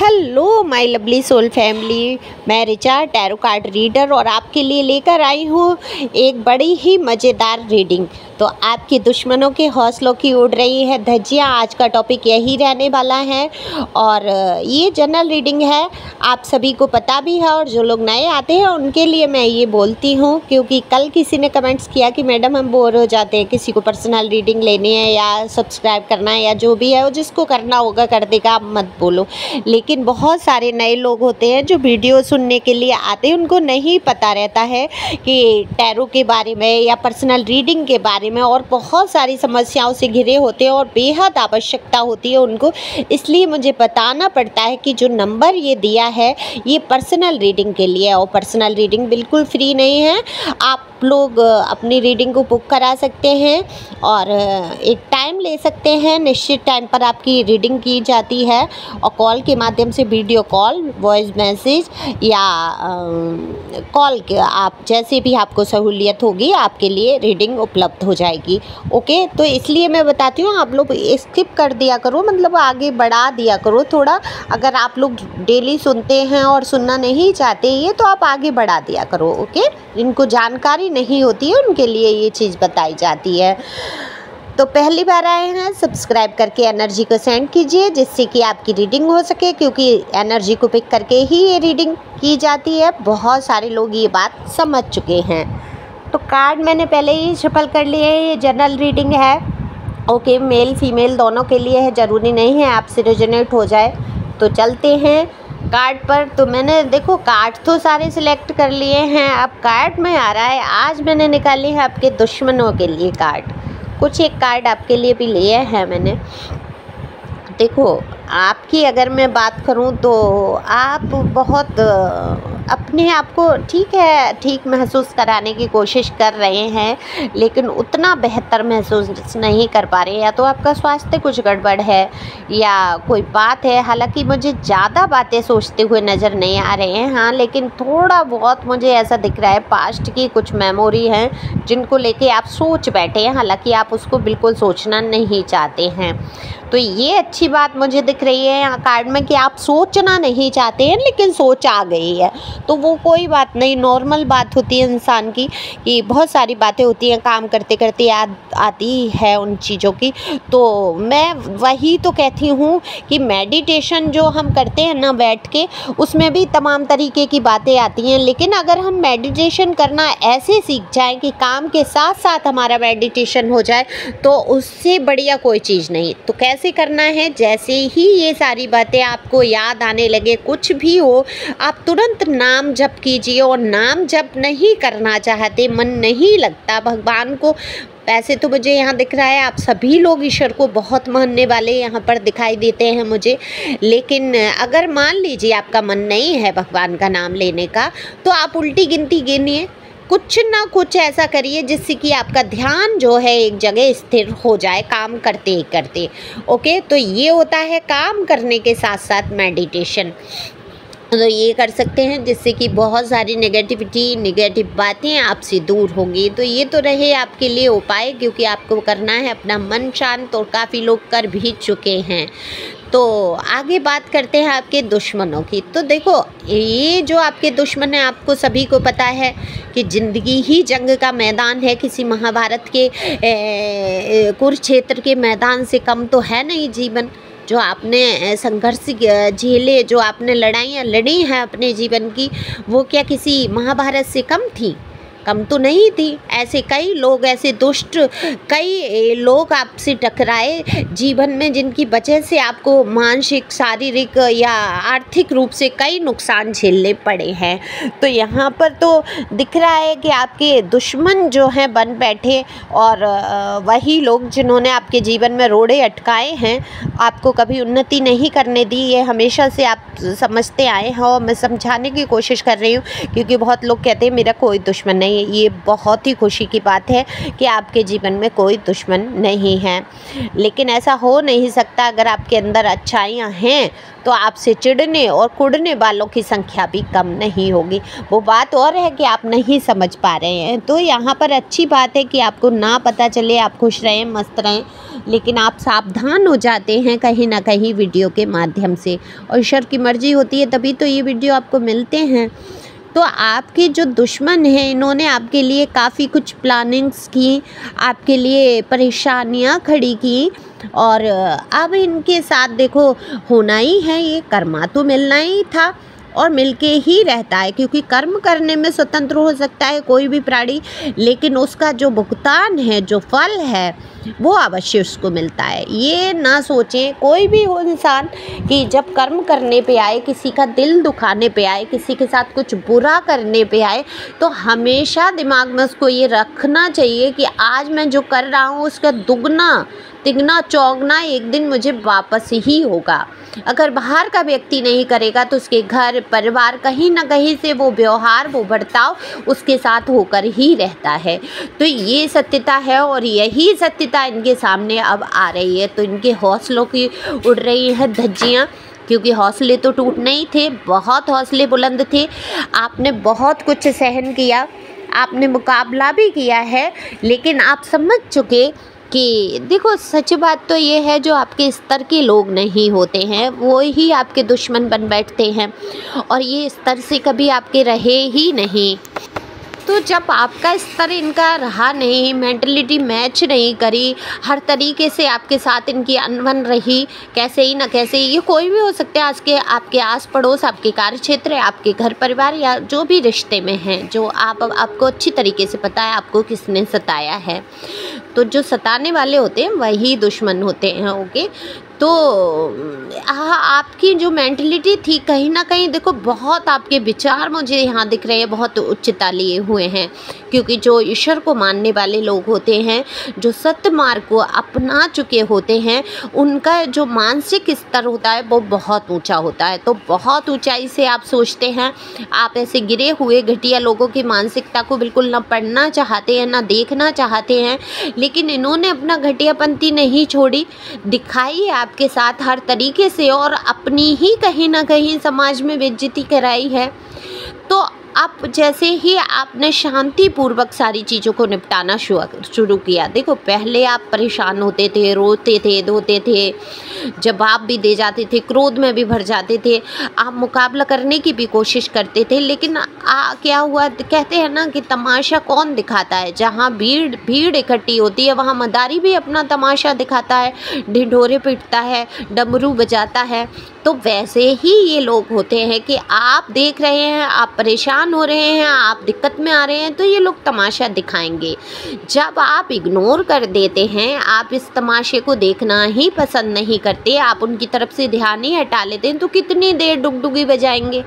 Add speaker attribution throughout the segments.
Speaker 1: Hello my lovely soul family, मैं Richa tarot card reader और आपके लिए लेकर आई हूँ एक बड़ी ही मज़ेदार रीडिंग। तो आपके दुश्मनों के हौसलों की उड़ रही है धज्जियाँ। आज का टॉपिक यही रहने वाला है और ये जनरल रीडिंग है, आप सभी को पता भी है। और जो लोग नए आते हैं उनके लिए मैं ये बोलती हूँ, क्योंकि कल किसी ने कमेंट्स किया कि मैडम हम बोर हो जाते हैं, किसी को पर्सनल रीडिंग लेनी है या सब्सक्राइब करना है या जो भी है वो जिसको करना होगा कर देगा, आप मत बोलो। लेकिन बहुत सारे नए लोग होते हैं जो वीडियो सुनने के लिए आते हैं, उनको नहीं पता रहता है कि टैरो के बारे में या पर्सनल रीडिंग के बारे में, और बहुत सारी समस्याओं से घिरे होते हैं और बेहद आवश्यकता होती है उनको। इसलिए मुझे बताना पड़ता है कि जो नंबर ये दिया है ये पर्सनल रीडिंग के लिए है, और पर्सनल रीडिंग बिल्कुल फ्री नहीं है। आप लोग अपनी रीडिंग को बुक करा सकते हैं और एक टाइम ले सकते हैं, निश्चित टाइम पर आपकी रीडिंग की जाती है और कॉल के माध्यम से, वीडियो कॉल, वॉइस मैसेज या कॉल के, आप जैसे भी आपको सहूलियत होगी आपके लिए रीडिंग उपलब्ध हो जाएगी। ओके, तो इसलिए मैं बताती हूँ आप लोग स्किप कर दिया करो, मतलब आगे बढ़ा दिया करो थोड़ा। अगर आप लोग डेली सुनते हैं और सुनना नहीं चाहते ये, तो आप आगे बढ़ा दिया करो। ओके, जिनको जानकारी नहीं होती है उनके लिए ये चीज़ बताई जाती है। तो पहली बार आए हैं, सब्सक्राइब करके एनर्जी को सेंड कीजिए जिससे कि आपकी रीडिंग हो सके, क्योंकि एनर्जी को पिक करके ही ये रीडिंग की जाती है। बहुत सारे लोग ये बात समझ चुके हैं। तो कार्ड मैंने पहले ही शफल कर लिए हैं, ये जनरल रीडिंग है। ओके, मेल फीमेल दोनों के लिए है, ज़रूरी नहीं है आपसे रेजोनेट हो जाए। तो चलते हैं कार्ड पर। तो मैंने देखो कार्ड तो सारे सिलेक्ट कर लिए हैं, अब कार्ड में आ रहा है, आज मैंने निकाली है आपके दुश्मनों के लिए कार्ड। कुछ एक कार्ड आपके लिए भी लिए हैं मैंने। देखो आपकी अगर मैं बात करूं तो आप बहुत अपने आप को ठीक महसूस कराने की कोशिश कर रहे हैं, लेकिन उतना बेहतर महसूस नहीं कर पा रहे। या तो आपका स्वास्थ्य कुछ गड़बड़ है या कोई बात है। हालांकि मुझे ज़्यादा बातें सोचते हुए नज़र नहीं आ रहे हैं, हाँ, लेकिन थोड़ा बहुत मुझे ऐसा दिख रहा है पास्ट की कुछ मेमोरी हैं जिनको लेके आप सोच बैठे हैं, हालांकि आप उसको बिल्कुल सोचना नहीं चाहते हैं। तो ये अच्छी बात मुझे दिख रही है यहाँ कार्ड में कि आप सोचना नहीं चाहते हैं लेकिन सोच आ गई है। तो वो कोई बात नहीं, नॉर्मल बात होती है इंसान की कि बहुत सारी बातें होती हैं, काम करते करते याद आती है उन चीज़ों की। तो मैं वही तो कहती हूँ कि मेडिटेशन जो हम करते हैं ना बैठ के, उसमें भी तमाम तरीके की बातें आती हैं। लेकिन अगर हम मेडिटेशन करना ऐसे सीख जाएं कि काम के साथ साथ हमारा मेडिटेशन हो जाए, तो उससे बढ़िया कोई चीज़ नहीं। तो कैसे करना है, जैसे ही ये सारी बातें आपको याद आने लगे, कुछ भी हो, आप तुरंत नाम जप कीजिए। और नाम जप नहीं करना चाहते, मन नहीं लगता भगवान को, वैसे तो मुझे यहाँ दिख रहा है आप सभी लोग ईश्वर को बहुत मानने वाले यहाँ पर दिखाई देते हैं मुझे। लेकिन अगर मान लीजिए आपका मन नहीं है भगवान का नाम लेने का, तो आप उल्टी गिनती गिनिए, कुछ ना कुछ ऐसा करिए जिससे कि आपका ध्यान जो है एक जगह स्थिर हो जाए काम करते ही करते। ओके, तो ये होता है काम करने के साथ साथ मेडिटेशन। तो ये कर सकते हैं जिससे कि बहुत सारी नेगेटिव बातें आपसे दूर होंगी। तो ये तो रहे आपके लिए उपाय, क्योंकि आपको करना है अपना मन शांत, और काफ़ी लोग कर भी चुके हैं। तो आगे बात करते हैं आपके दुश्मनों की। तो देखो ये जो आपके दुश्मन हैं, आपको सभी को पता है कि ज़िंदगी ही जंग का मैदान है। किसी महाभारत के कुरुक्षेत्र के मैदान से कम तो है नहीं जीवन। जो आपने संघर्ष झेले, जो आपने लड़ाइयाँ लड़ी हैं अपने जीवन की, वो क्या किसी महाभारत से कम थी? कम तो नहीं थी। ऐसे कई लोग, ऐसे दुष्ट कई लोग आपसे टकराए जीवन में, जिनकी वजह से आपको मानसिक, शारीरिक या आर्थिक रूप से कई नुकसान झेलने पड़े हैं। तो यहाँ पर तो दिख रहा है कि आपके दुश्मन जो हैं बन बैठे, और वही लोग जिन्होंने आपके जीवन में रोड़े अटकाए हैं, आपको कभी उन्नति नहीं करने दी। ये हमेशा से आप समझते आए हैं और मैं समझाने की कोशिश कर रही हूँ, क्योंकि बहुत लोग कहते हैं मेरा कोई दुश्मन नहीं ये बहुत ही खुशी की बात है कि आपके जीवन में कोई दुश्मन नहीं है। लेकिन ऐसा हो नहीं सकता, अगर आपके अंदर अच्छाइयाँ हैं तो आपसे चिढ़ने और कुढ़ने वालों की संख्या भी कम नहीं होगी। वो बात और है कि आप नहीं समझ पा रहे हैं। तो यहाँ पर अच्छी बात है कि आपको ना पता चले, आप खुश रहें, मस्त रहें, लेकिन आप सावधान हो जाते हैं कहीं ना कहीं वीडियो के माध्यम से, और ईश्वर की मर्जी होती है तभी तो ये वीडियो आपको मिलते हैं। तो आपके जो दुश्मन हैं, इन्होंने आपके लिए काफ़ी कुछ प्लानिंग्स की, आपके लिए परेशानियां खड़ी की, और अब इनके साथ देखो होना ही है, ये कर्मा तो मिलना ही था और मिलके ही रहता है, क्योंकि कर्म करने में स्वतंत्र हो सकता है कोई भी प्राणी, लेकिन उसका जो भुगतान है, जो फल है, वो अवश्य उसको मिलता है। ये ना सोचें कोई भी हो इंसान कि जब कर्म करने पे आए, किसी का दिल दुखाने पे आए, किसी के साथ कुछ बुरा करने पे आए, तो हमेशा दिमाग में उसको ये रखना चाहिए कि आज मैं जो कर रहा हूँ उसका दुगना तिगना चौगना एक दिन मुझे वापस ही होगा। अगर बाहर का व्यक्ति नहीं करेगा तो उसके घर परिवार कहीं ना कहीं से वो व्यवहार, वो बर्ताव उसके साथ होकर ही रहता है। तो ये सत्यता है और यही सत्यता इनके सामने अब आ रही है। तो इनके हौसलों की उड़ रही है धज्जियाँ, क्योंकि हौसले तो टूटने ही थे, बहुत हौसले बुलंद थे। आपने बहुत कुछ सहन किया, आपने मुकाबला भी किया है, लेकिन आप समझ चुके कि देखो सच बात तो ये है, जो आपके स्तर के लोग नहीं होते हैं वो ही आपके दुश्मन बन बैठते हैं, और ये स्तर से कभी आपके रहे ही नहीं। तो जब आपका स्तर इनका रहा नहीं, मेंटलिटी मैच नहीं करी, हर तरीके से आपके साथ इनकी अनबन रही, कैसे ही ना कैसे, ये कोई भी हो सकते हैं, आज के आपके आस पड़ोस, आपके कार्य क्षेत्र, आपके घर परिवार, या जो भी रिश्ते में हैं, जो आपको अच्छी तरीके से पता है आपको किसने सताया है। तो जो सताने वाले होते हैं वही दुश्मन होते हैं। ओके, तो आपकी जो मेंटलिटी थी कहीं ना कहीं देखो, बहुत आपके विचार मुझे यहाँ दिख रहे हैं बहुत उच्चता लिए हुए हैं, क्योंकि जो ईश्वर को मानने वाले लोग होते हैं, जो सत्य मार्ग को अपना चुके होते हैं, उनका जो मानसिक स्तर होता है वो बहुत ऊंचा होता है। तो बहुत ऊंचाई से आप सोचते हैं, आप ऐसे गिरे हुए घटिया लोगों की मानसिकता को बिल्कुल ना पढ़ना चाहते हैं, ना देखना चाहते हैं, लेकिन इन्होंने अपना घटियापंथी नहीं छोड़ी, दिखाई आपके साथ हर तरीके से, और अपनी ही कहीं ना कहीं समाज में बेइज्जती कराई है। तो अब जैसे ही आपने शांतिपूर्वक सारी चीज़ों को निपटाना शुरू किया, देखो पहले आप परेशान होते थे, रोते थे, धोते थे, जवाब भी दे जाते थे, क्रोध में भी भर जाते थे, आप मुकाबला करने की भी कोशिश करते थे, लेकिन क्या हुआ, कहते हैं ना कि तमाशा कौन दिखाता है, जहाँ भीड़ इकट्ठी होती है वहाँ मदारी भी अपना तमाशा दिखाता है, ढिंढोरे पीटता है, डमरू बजाता है। तो वैसे ही ये लोग होते हैं कि आप देख रहे हैं, आप परेशान हो रहे हैं, आप दिक्कत में आ रहे हैं, तो ये लोग तमाशा दिखाएंगे। जब आप इग्नोर कर देते हैं, आप इस तमाशे को देखना ही पसंद नहीं करते, आप उनकी तरफ से ध्यान ही हटा लेते हैं, तो कितनी देर डुगडुगी बजाएंगे?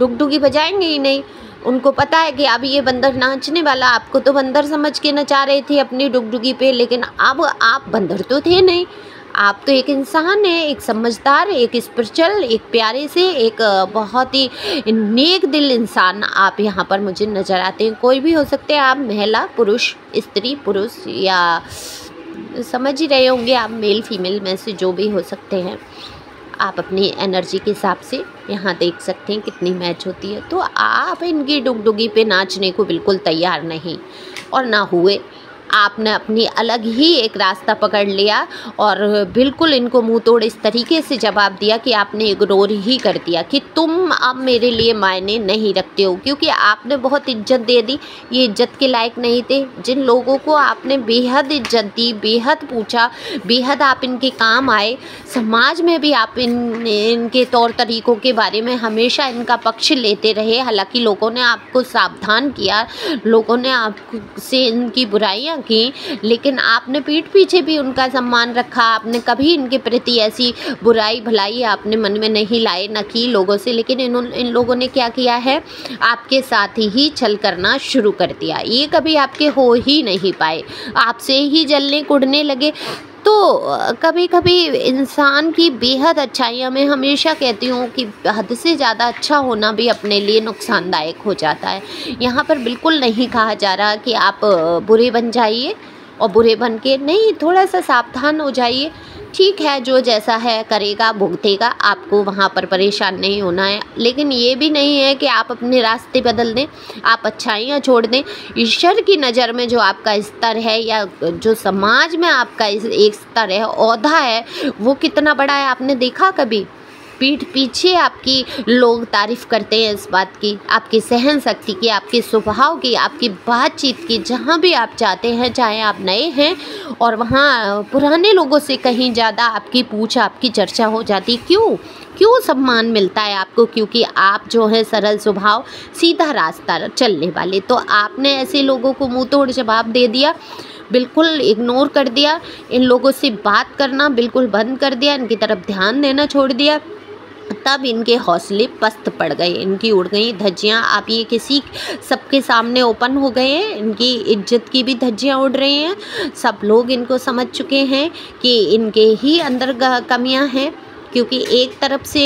Speaker 1: डुगडुगी बजाएंगे ही नहीं। उनको पता है कि अब ये बंदर नाचने वाला, आपको तो बंदर समझ के नचा रहे थे अपनी डुगडुगी पे, लेकिन अब आप बंदर तो थे नहीं, आप तो एक इंसान है, एक समझदार, एक स्पिरिचुअल, एक प्यारे से, एक बहुत ही नेक दिल इंसान आप यहाँ पर मुझे नज़र आते हैं। कोई भी हो सकते हैं आप, महिला, पुरुष, स्त्री, पुरुष, या समझ ही रहे होंगे आप, मेल फीमेल में से जो भी हो सकते हैं। आप अपनी एनर्जी के हिसाब से यहाँ देख सकते हैं कितनी मैच होती है। तो आप इनकी डुगडुगी पे नाचने को बिल्कुल तैयार नहीं और ना हुए। आपने अपनी अलग ही एक रास्ता पकड़ लिया और बिल्कुल इनको मुंह तोड़ इस तरीके से जवाब दिया कि आपने इग्नोर ही कर दिया कि तुम अब मेरे लिए मायने नहीं रखते हो, क्योंकि आपने बहुत इज्जत दे दी। ये इज्जत के लायक नहीं थे। जिन लोगों को आपने बेहद इज्जत दी, बेहद पूछा, बेहद आप इनके काम आए, समाज में भी आप इनके तौर तरीक़ों के बारे में हमेशा इनका पक्ष लेते रहे। हालांकि लोगों ने आपको सावधान किया, लोगों ने आपसे इनकी बुराइयां की, लेकिन आपने पीठ पीछे भी उनका सम्मान रखा। आपने कभी इनके प्रति ऐसी बुराई भलाई आपने मन में नहीं लाए, न की लोगों से। लेकिन इन लोगों ने क्या किया है, आपके साथ ही छल करना शुरू कर दिया। ये कभी आपके हो ही नहीं पाए, आपसे ही जलने कुढ़ने लगे। तो कभी कभी इंसान की बेहद अच्छाइयाँ, मैं हमेशा कहती हूँ कि हद से ज़्यादा अच्छा होना भी अपने लिए नुकसानदायक हो जाता है। यहाँ पर बिल्कुल नहीं कहा जा रहा कि आप बुरे बन जाइए, और बुरे बन के नहीं, थोड़ा सा सावधान हो जाइए। ठीक है, जो जैसा है करेगा भुगतेगा, आपको वहाँ पर परेशान नहीं होना है। लेकिन ये भी नहीं है कि आप अपने रास्ते बदल दें, आप अच्छाइयाँ छोड़ दें। ईश्वर की नज़र में जो आपका स्तर है, या जो समाज में आपका एक स्तर है, ओहदा है, वो कितना बड़ा है आपने देखा कभी? पीठ पीछे आपकी लोग तारीफ़ करते हैं इस बात की, आपकी सहन शक्ति की, आपके स्वभाव की, आपकी बातचीत की। जहाँ भी आप जाते हैं, चाहे आप नए हैं और वहाँ पुराने लोगों से कहीं ज़्यादा आपकी पूछ, आपकी चर्चा हो जाती। क्यों सम्मान मिलता है आपको? क्योंकि आप जो है सरल स्वभाव, सीधा रास्ता चलने वाले। तो आपने ऐसे लोगों को मुँह तोड़ जवाब दे दिया, बिल्कुल इग्नोर कर दिया, इन लोगों से बात करना बिल्कुल बंद कर दिया, इनकी तरफ ध्यान देना छोड़ दिया, तब इनके हौसले पस्त पड़ गए, इनकी उड़ गई धज्जियाँ। आप ये किसी सबके सामने ओपन हो गए हैं, इनकी इज्जत की भी धज्जियाँ उड़ रही हैं। सब लोग इनको समझ चुके हैं कि इनके ही अंदर कमियां हैं। क्योंकि एक तरफ से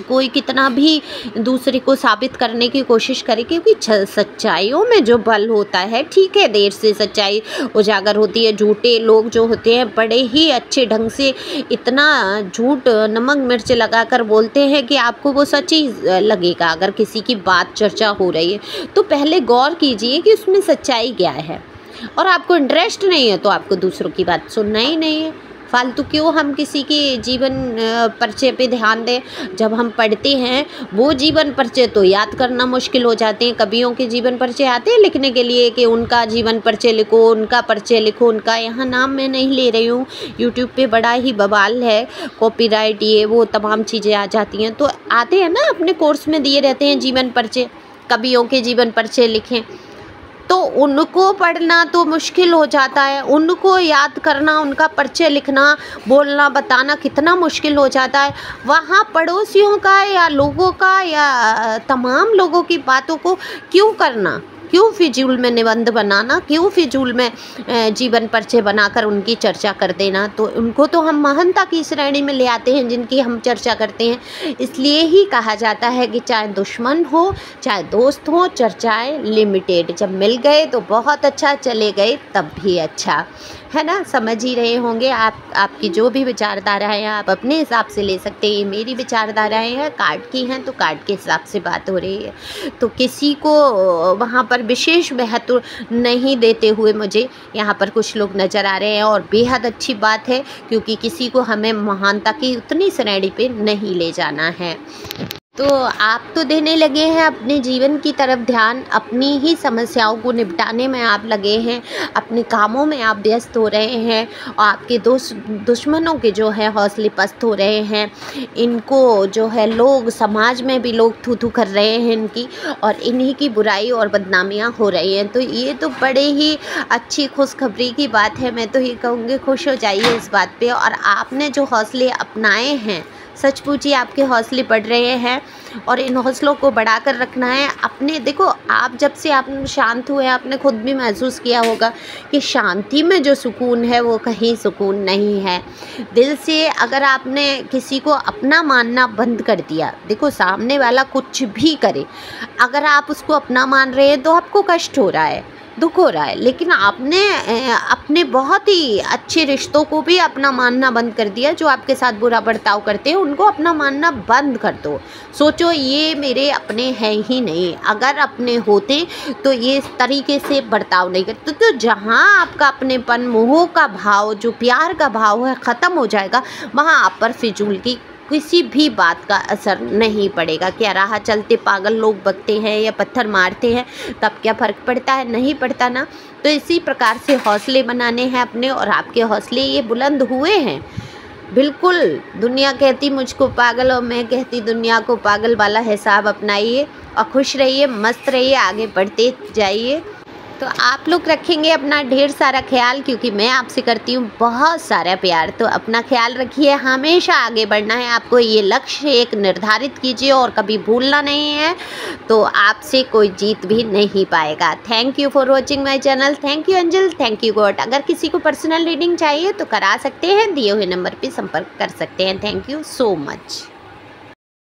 Speaker 1: कोई कितना भी दूसरे को साबित करने की कोशिश करे, क्योंकि सच्चाइयों में जो बल होता है, ठीक है, देर से सच्चाई उजागर होती है। झूठे लोग जो होते हैं बड़े ही अच्छे ढंग से इतना झूठ नमक मिर्च लगाकर बोलते हैं कि आपको वो सच ही लगेगा। अगर किसी की बात चर्चा हो रही है तो पहले गौर कीजिए कि उसमें सच्चाई क्या है, और आपको इंटरेस्ट नहीं है तो आपको दूसरों की बात सुनना ही नहीं है। फालतू क्यों हम किसी के जीवन परिचय पे ध्यान दें? जब हम पढ़ते हैं वो जीवन परिचय तो याद करना मुश्किल हो जाते हैं। कवियों के जीवन परिचय आते हैं लिखने के लिए कि उनका जीवन परिचय लिखो, उनका परिचय लिखो। उनका यहाँ नाम मैं नहीं ले रही हूँ, यूट्यूब पे बड़ा ही बवाल है, कॉपीराइट ये वो तमाम चीज़ें आ जाती हैं। तो आते हैं ना, अपने कोर्स में दिए रहते हैं जीवन परिचय, कवियों के जीवन परिचय लिखें। तो उनको पढ़ना तो मुश्किल हो जाता है, उनको याद करना, उनका परिचय लिखना, बोलना, बताना कितना मुश्किल हो जाता है। वहाँ पड़ोसियों का या लोगों का या तमाम लोगों की बातों को क्यों करना? क्यों फिजूल में निबंध बनाना? क्यों फिजूल में जीवन परिचय बनाकर उनकी चर्चा कर देना? तो उनको तो हम महानता की श्रेणी में ले आते हैं जिनकी हम चर्चा करते हैं। इसलिए ही कहा जाता है कि चाहे दुश्मन हो चाहे दोस्त हो, चर्चाएं लिमिटेड। जब मिल गए तो बहुत अच्छा, चले गए तब भी अच्छा, है ना? समझ ही रहे होंगे आप। आपकी जो भी विचारधाराएं हैं आप अपने हिसाब से ले सकते हैं। ये मेरी विचारधाराएं हैं, कार्ड की हैं तो कार्ड के हिसाब से बात हो रही है। तो किसी को वहाँ पर विशेष महत्व नहीं देते हुए मुझे यहाँ पर कुछ लोग नज़र आ रहे हैं, और बेहद अच्छी बात है, क्योंकि किसी को हमें महानता की उतनी श्रेणी पे नहीं ले जाना है। तो आप तो देने लगे हैं अपने जीवन की तरफ ध्यान, अपनी ही समस्याओं को निपटाने में आप लगे हैं, अपने कामों में आप व्यस्त हो रहे हैं, और आपके दुश्मनों के जो है हौसले पस्त हो रहे हैं। इनको जो है लोग, समाज में भी लोग थू थू कर रहे हैं इनकी, और इन्हीं की बुराई और बदनामियाँ हो रही हैं। तो ये तो बड़े ही अच्छी खुशखबरी की बात है। मैं तो ये कहूँगी खुश हो जाइए इस बात पे। और आपने जो हौसले अपनाए हैं, सच पूछिए आपके हौसले बढ़ रहे हैं, और इन हौसलों को बढ़ाकर रखना है। अपने देखो, आप जब से आप शांत हुए, आपने खुद भी महसूस किया होगा कि शांति में जो सुकून है वो कहीं सुकून नहीं है। दिल से अगर आपने किसी को अपना मानना बंद कर दिया, देखो सामने वाला कुछ भी करे, अगर आप उसको अपना मान रहे हैं तो आपको कष्ट हो रहा है, दुख हो रहा है। लेकिन आपने अपने बहुत ही अच्छे रिश्तों को भी अपना मानना बंद कर दिया। जो आपके साथ बुरा बर्ताव करते हैं उनको अपना मानना बंद कर दो। सोचो ये मेरे अपने हैं ही नहीं, अगर अपने होते तो ये इस तरीके से बर्ताव नहीं करते। तो जहाँ आपका अपनेपन, मोह का भाव, जो प्यार का भाव है ख़त्म हो जाएगा, वहाँ आप पर फिजूल की किसी भी बात का असर नहीं पड़ेगा। क्या राह चलते पागल लोग बकते हैं या पत्थर मारते हैं, तब क्या फ़र्क पड़ता है? नहीं पड़ता ना। तो इसी प्रकार से हौसले बनाने हैं अपने, और आपके हौसले ये बुलंद हुए हैं। बिल्कुल, दुनिया कहती मुझको पागल और मैं कहती दुनिया को पागल वाला हिसाब अपनाइए, और खुश रहिए, मस्त रहिए, आगे बढ़ते जाइए। तो आप लोग रखेंगे अपना ढेर सारा ख्याल, क्योंकि मैं आपसे करती हूँ बहुत सारा प्यार। तो अपना ख्याल रखिए, हमेशा आगे बढ़ना है आपको, ये लक्ष्य एक निर्धारित कीजिए और कभी भूलना नहीं है, तो आपसे कोई जीत भी नहीं पाएगा। Thank you for watching my channel. Thank you angel, thank you God. अगर किसी को पर्सनल रीडिंग चाहिए तो करा सकते हैं, दिए हुए नंबर पर संपर्क कर सकते हैं। Thank you so much.